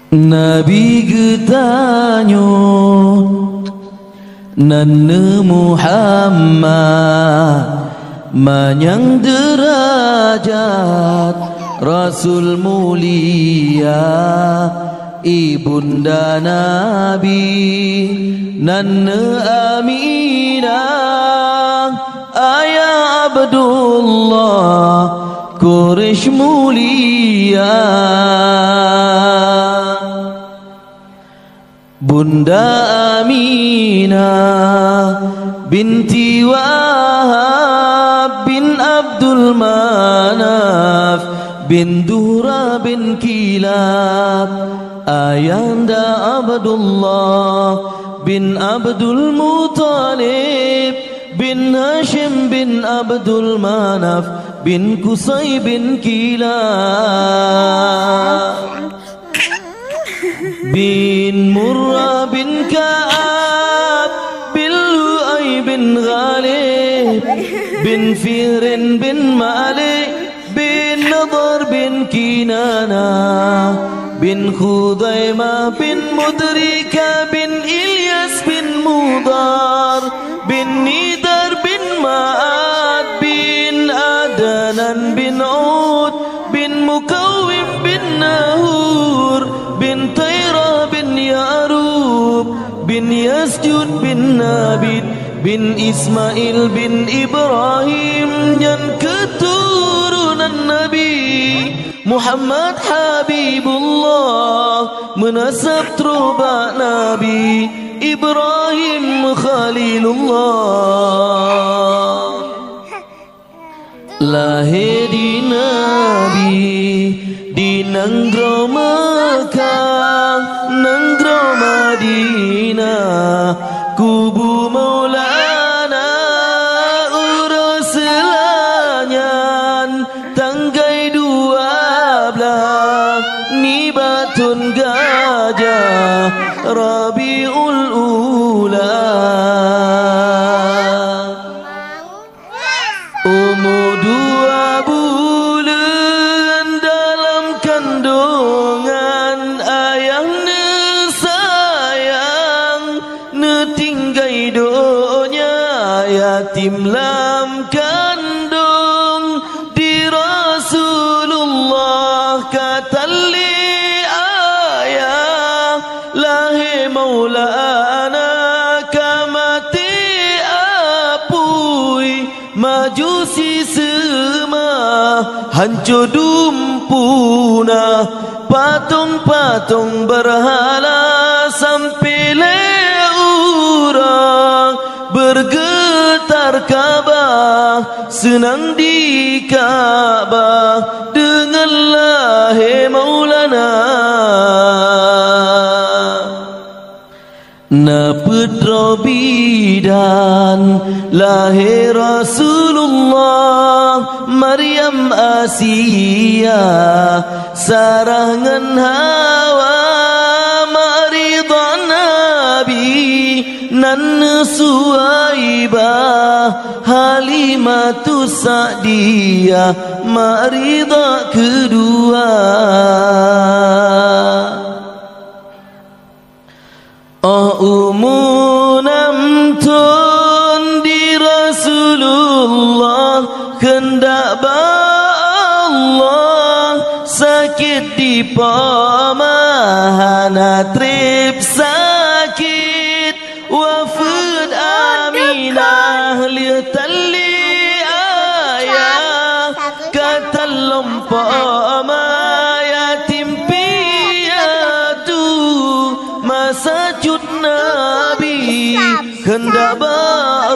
Nabi getanyo Nana Muhammad manyang derajat Rasul mulia Ibunda Nabi Nana Aminah Ayah Abdullah Quraisy mulia Bunda Aminah binti Wahab bin Abdul Manaf bin Dura bin Kilab Ayanda Abdullah bin Abdul Muttalib bin Hashim bin Abdul Manaf bin Qusay bin Kilab bin Murrah bin Ka'ab bin Lu'ay bin Ghalib bin Firin bin Malik bin Nadar bin Kinana bin Khudaimah bin Mudrika bin Ilyas bin Mudar bin Nidar bin Ma'ad bin Adanan bin Ud bin Mukawwim bin Nahur bin Tayrah bin Ya'rub bin Yasjud bin Nabid bin Ismail bin Ibrahim yang keturunan Nabi Muhammad Habibullah menasab terubak Nabi Ibrahim Khalilullah lahir di Nabi di Nanggro Mekah Nanggro Madinah kubu Maulana urus lanyan tanggai 12 ni batun gajah Rabiul Ula umur 2 bulan dalam kandungan ayahnya sayang netinggai donya yatim lam kandung di Rasulullah katali ayah lahir Maulana kamati apui majusi semah hancur dumpuna patung-patung berhala sampai orang bergetar Ka'bah senang di Ka'bah dengan lahir Maulana na putra bidan lahir Rasulullah Maryam Asia sarangan Hawa maridan Nabi nan Suwaibah Halimatus Sa'diyah maridah kedua umunam tun di Rasulullah kendak Allah sakit di pamahana trip sakit wafud Aminah liatali ayah kata lompama yatim piatu masa Nabi hendak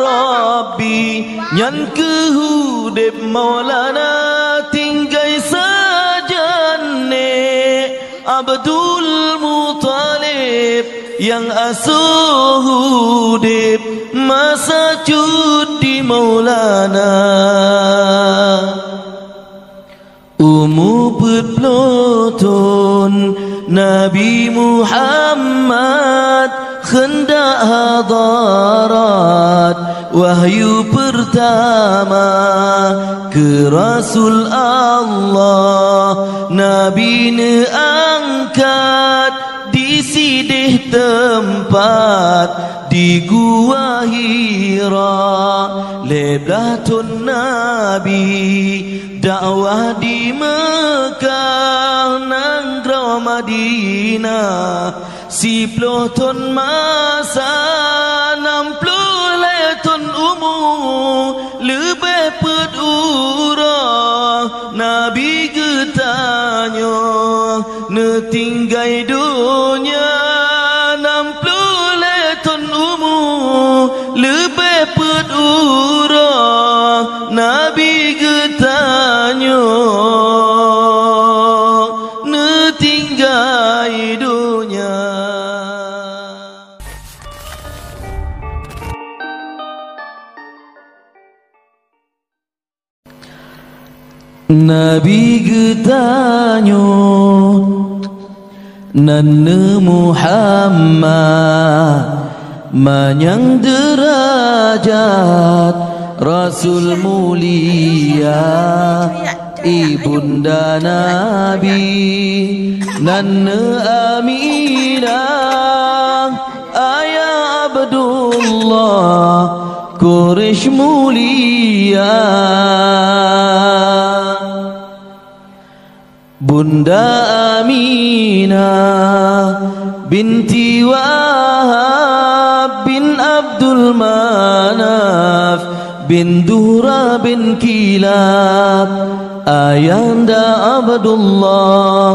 Rabbi nyan kehudib Maulana tinggai sajane Abdul Muttalib yang asuh hudib masa cuti Maulana peloton Nabi Muhammad hendak hadarat wahyu pertama ke Rasul Allah Nabi ne angkat tempat di Gua Hira, leblatun Nabi dakwah di Mekah nanggrau Madinah, 10 ton masa 60 ton umur lebih pedurah Nabi getanya netinggai dunia 60 ton umur lebih pedurah Nabi getanya netinggai dunia. Nabi getanyo Nana Muhammad manyang derajat Rasul mulia ibunda Nabi Nana Aminah ayah Abdullah Quraisy mulia Bunda Aminah binti Wahab bin Abdul Manaf bin Duhra bin Kilab Ayanda Abdullah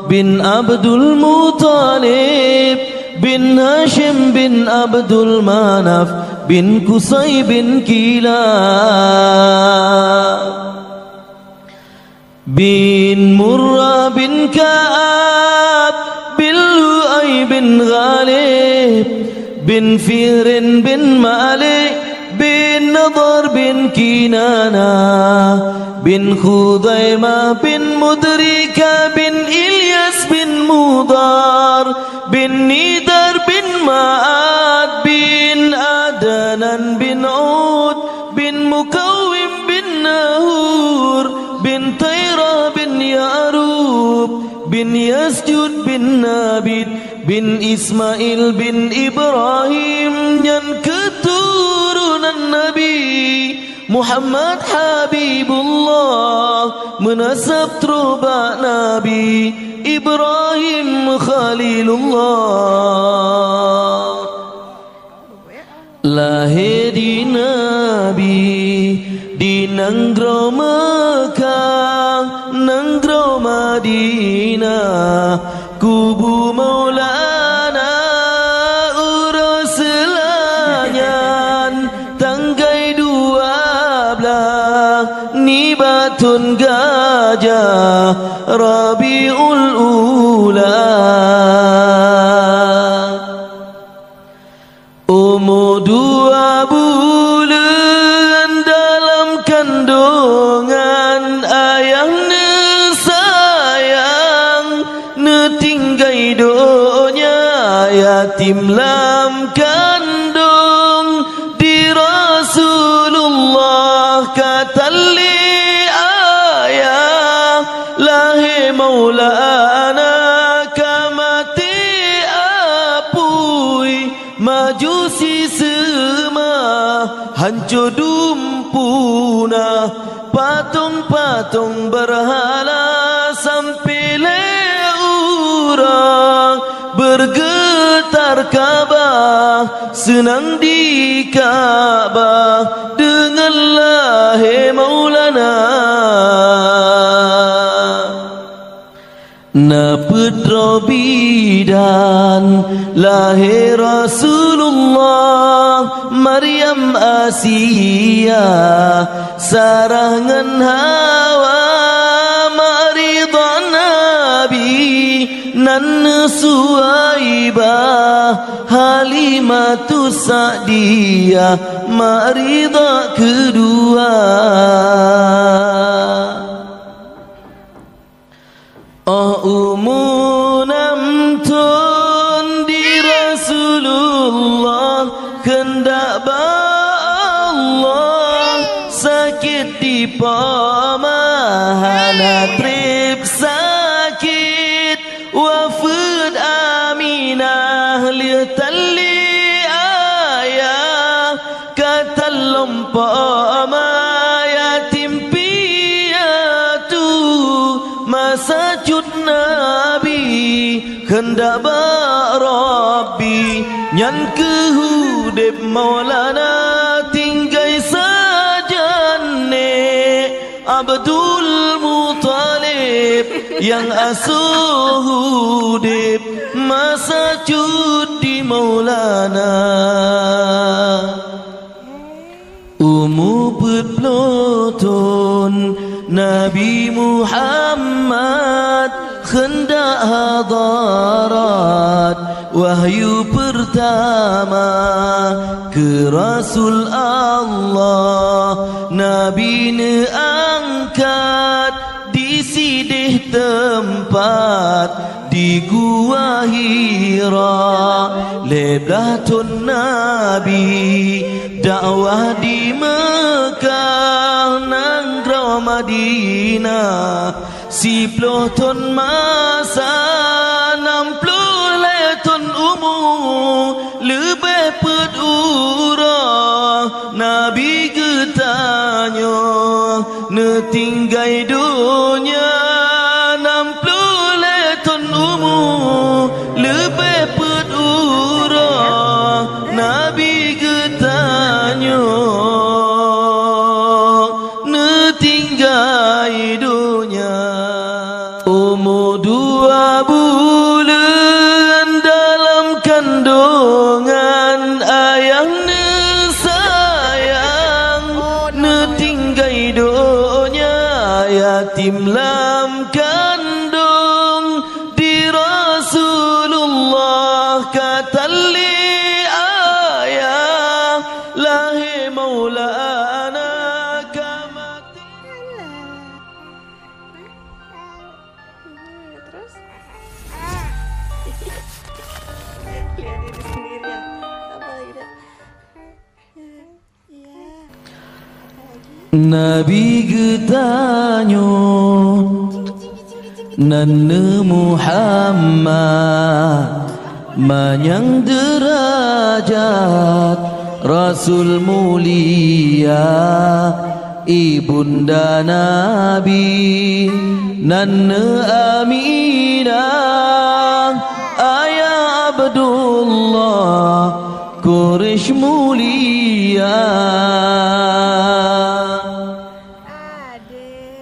bin Abdul Muttalib bin Hashim bin Abdul Manaf bin Qusay bin Kilab bin Murrah bin Ka'ab bin Lu'ay bin Ghalib bin Firin bin Malik bin Nadar bin Kinana bin Khudaimah bin Mudrika bin Ilyas bin Mudar bin Nidar bin Ma'ad bin Adnan bin Ud bin Mukawim bin Nahur bin Tayrah bin Ya'rub bin Yasjud bin Nabid bin Ismail bin Ibrahim yang keturunan Nabi Muhammad Habibullah menasab terubah Nabi Ibrahim Khalilullah lahir di Nabi di nanggrau Mekah nanggrau Madinah kubu Maulana urus selanyan tanggai 12 nibatun gajah Rabiul Ula umur 2 bulan dalam kandungan ayahnya sayang netinggai donya yatim lam kandung di Rasulullah kata li ayah lahi Maulana kamati apui majusi semua hancur dumpuna patung-patung berhala sampai orang bergetar Ka'bah senang di Ka'bah denganlah Maulana na putra bidan lahir Rasulullah Maryam Asia sarangan Hawa maridah Nabi nan Suwaibah Halimatus Sa'diyah maridah kedua umunam tun di Rasulullah kendak Allah sakit di pamahana trip sakit wafud Aminah li sajud Nabi hendak Rabbi nyan kehudip Maulana tinggai sajane Abdul Muttalib yang asuh hudip masa cudi Maulana Putloton Nabi Muhammad hendak hadarat wahyu pertama ke Rasul Allah Nabi ne angkat di sidih tempat di Gua Hira leblatun Nabi dakwah di Mekah nanggrau Madinah si ploton masa 60 ton umur lebih pedurah Nabi ketanya netinggai dunia 60 ton umur lebih pedurah Nabi ketanya netinggai dunia umur 2 bulan dalam kandungan ayah ne sayang netinggai dunia yatim lam kandung di Rasulullah kata li ayah lahi Maulana kamati terus lihat diri sendiri ya apa lagi dah iya Nabi getanyo Nana Muhammad manyang derajat Rasul mulia ibunda Nabi Nana Aminah ayah Abdullah Quraisy mulia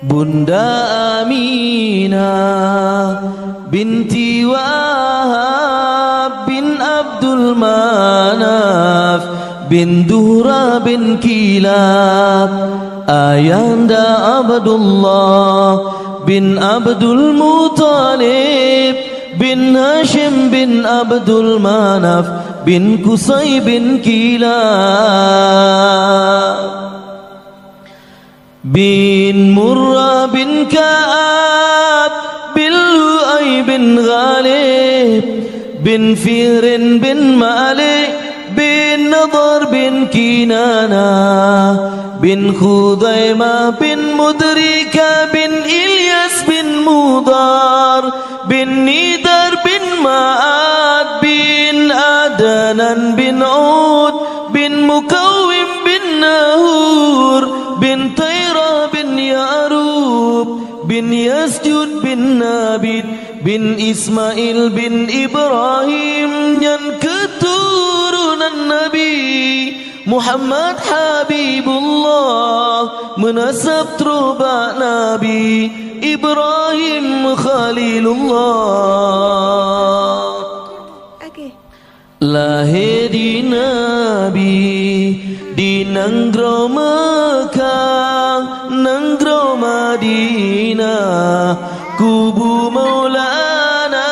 Bunda Aminah binti Wahab bin Abdul Manaf bin Duhra bin Kilab Ayanda Abdullah bin Abdul Muttalib bin Hashim bin Abdul Manaf bin Qusay bin Kilab bin Murrah bin Ka'ab bin Lu'ay bin Ghalib bin Firin bin Malik bin Nadar bin Kinana bin Khudaimah bin Mudrika bin Ilyas bin Mudar bin Nidar bin Ma'ad bin Adanan bin Ud bin Mukawim bin Nahur bin Tayrah bin Ya'rub bin Yasjud bin Nabid bin Ismail bin Ibrahim yang keturunan Nabi Muhammad Habibullah menasab terubah Nabi Ibrahim Khalilullah lahir di Nabi di Nanggro Mekah Nanggro Madinah kubu Maulana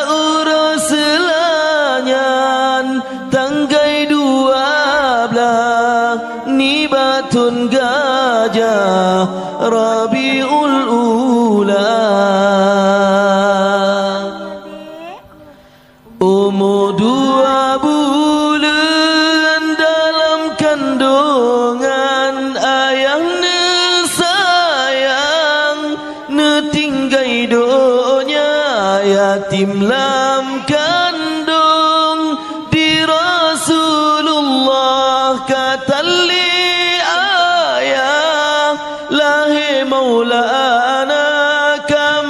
urus selanyan tanggai 12 nibatun gajah Rabiul Ula umur 2 bulan dalam kandungan ayah ne sayang netinggai donya yatim lam kandung di Rasulullah kata li ayah lahi Maulana kam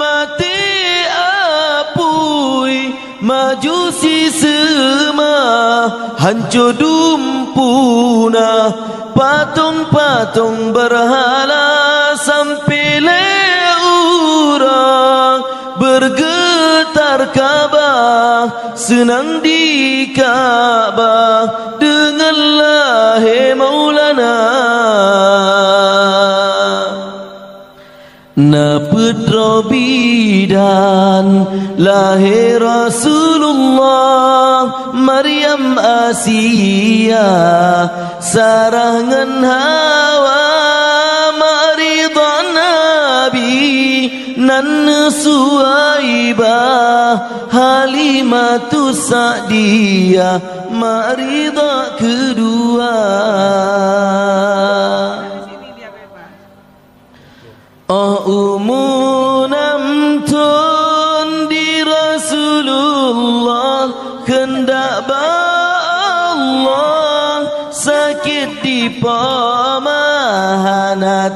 hancur dumpuna, patung-patung berhala sampai leurang, bergetar Ka'bah, senang di Ka'bah, dengarlah hai Maulana. Na putra bidan lahir Rasulullah, Maryam Asia sarangan Hawa, Maridah Nabi nan Suhaibah, Halimatus Sa'diyah Maridah kedua. Umunam tun di Rasulullah, kendak Allah sakit di pamahana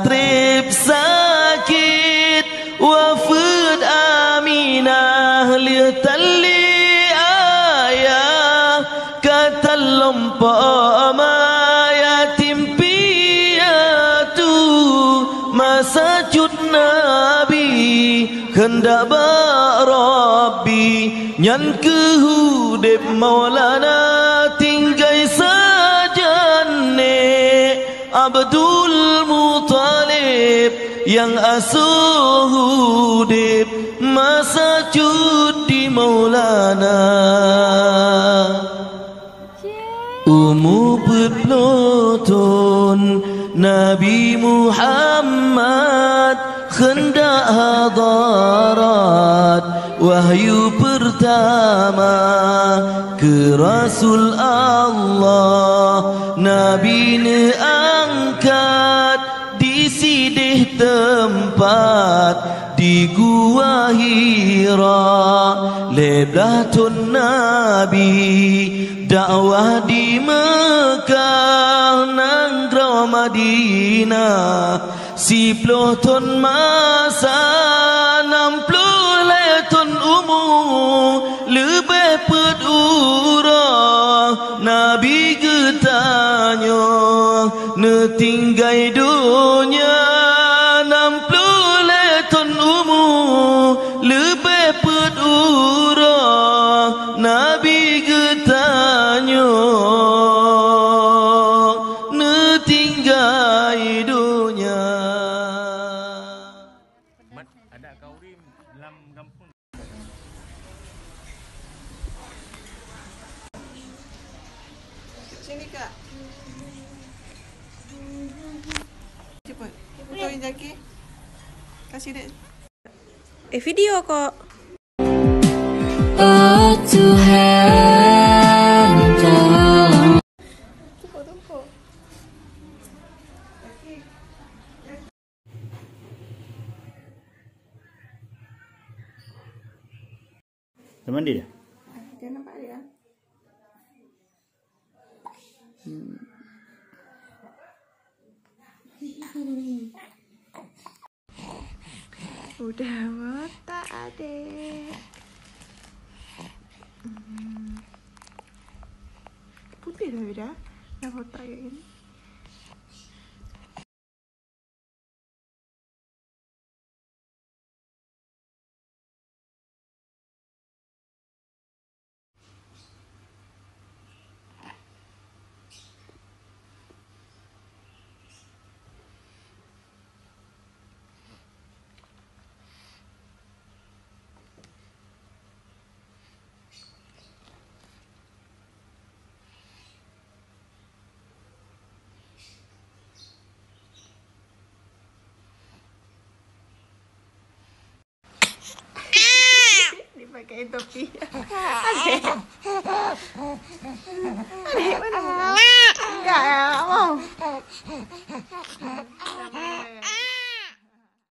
trip sakit, wafud Aminah lihatali ayah kata lompama yatim piatu masa Nabi hendak Rabbi nyan kehudip Maulana tinggai sajane Abdul Muttalib yang asuh hudip masa cuti Maulana. Pelotun Nabi Muhammad hendak hadarat wahyu pertama ke Rasul Allah, Nabi ne angkat di sidih tempat di Gua Hira, leblatun Nabi dakwah di Mekah nanggrau Madinah, 10 ton masa 60 letun umur lebih pedurah Nabi getanya netinggai dunia 60 letun umur lebih pedurah Nabi getanya netinggai dunia. Ada kaurim dalam kampung. Sini Kak. Cepat. Fotoin Jaki. Kasih dek. Video kok. Oh Tuhan, tolong. Tumpuk. Teman dia? Dia nampak dia. Udah botak adek. Putih dah beda. Dah botak kayak gini. Pakai topi. Adek. Adek mana? Enggak ya, mau.